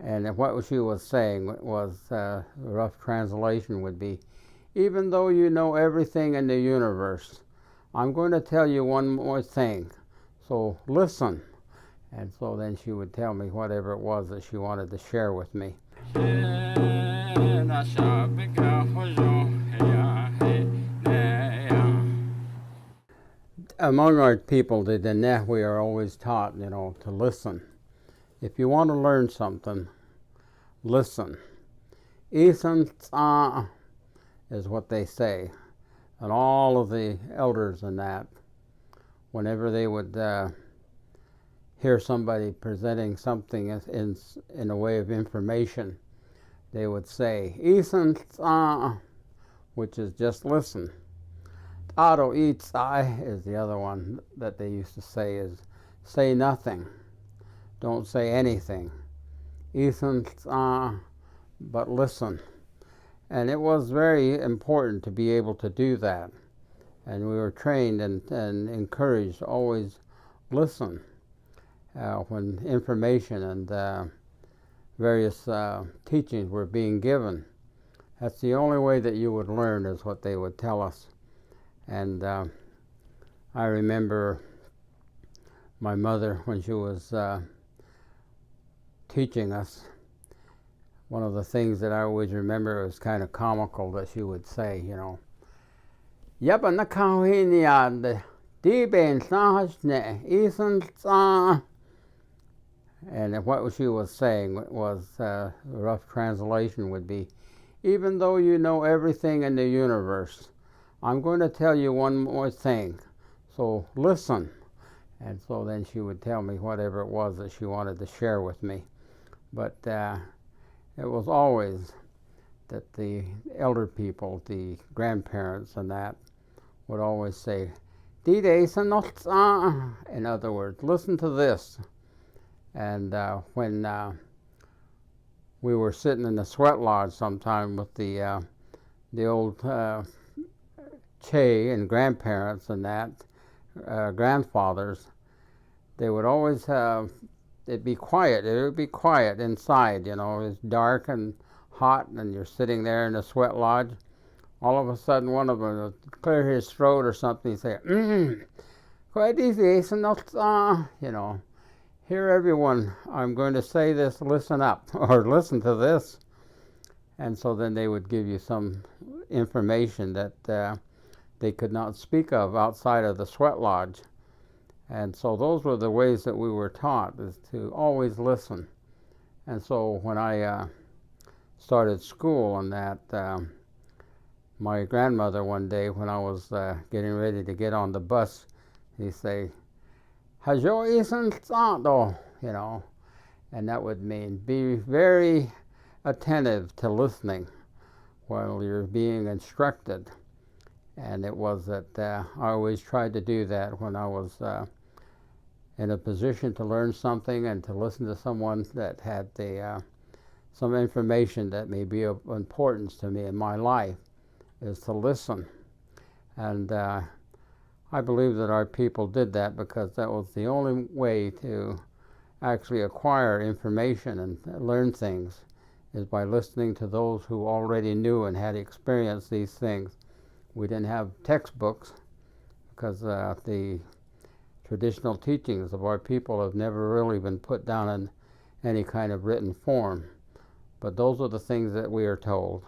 And what she was saying was, rough translation would be, even though you know everything in the universe, I'm going to tell you one more thing. So listen. And so then she would tell me whatever it was that she wanted to share with me. Among our people, the Diné, we are always taught, to listen. If you want to learn something, listen. Ethan is what they say. And all of the elders in that, whenever they would hear somebody presenting something in a way of information, they would say, Ethan, which is just listen. Ado eats is the other one that they used to say is, say nothing. Don't say anything. Ethan, but listen. And it was very important to be able to do that. And we were trained and encouraged to always listen when information and various teachings were being given. That's the only way that you would learn, is what they would tell us. And I remember my mother, when she was teaching us, one of the things that I always remember was kind of comical that she would say, Yaba nakahiniad, di ben sahne, Ethan. And what she was saying was, rough translation would be, even though you know everything in the universe, I'm going to tell you one more thing. So listen. And so then she would tell me whatever it was that she wanted to share with me. But it was always that the elder people, the grandparents and that, would always say, in other words, listen to this. And when we were sitting in the sweat lodge sometime with the old Che and grandparents and that, grandfathers, they would always it'd be quiet. It would be quiet inside, It's dark and hot, and you're sitting there in the sweat lodge. All of a sudden, one of them would clear his throat or something. He'd say, quite easy, Here, everyone, I'm going to say this, listen up, or listen to this. And so then they would give you some information that they could not speak of outside of the sweat lodge. And so those were the ways that we were taught, is to always listen. And so when I started school and that, my grandmother one day, when I was getting ready to get on the bus, he'd say, Hajo isen tsado, and that would mean be very attentive to listening while you're being instructed. And it was that I always tried to do that when I was in a position to learn something and to listen to someone that had some information that may be of importance to me in my life, is to listen. And I believe that our people did that because that was the only way to actually acquire information and learn things, is by listening to those who already knew and had experienced these things. We didn't have textbooks because the traditional teachings of our people have never really been put down in any kind of written form. But those are the things that we are told.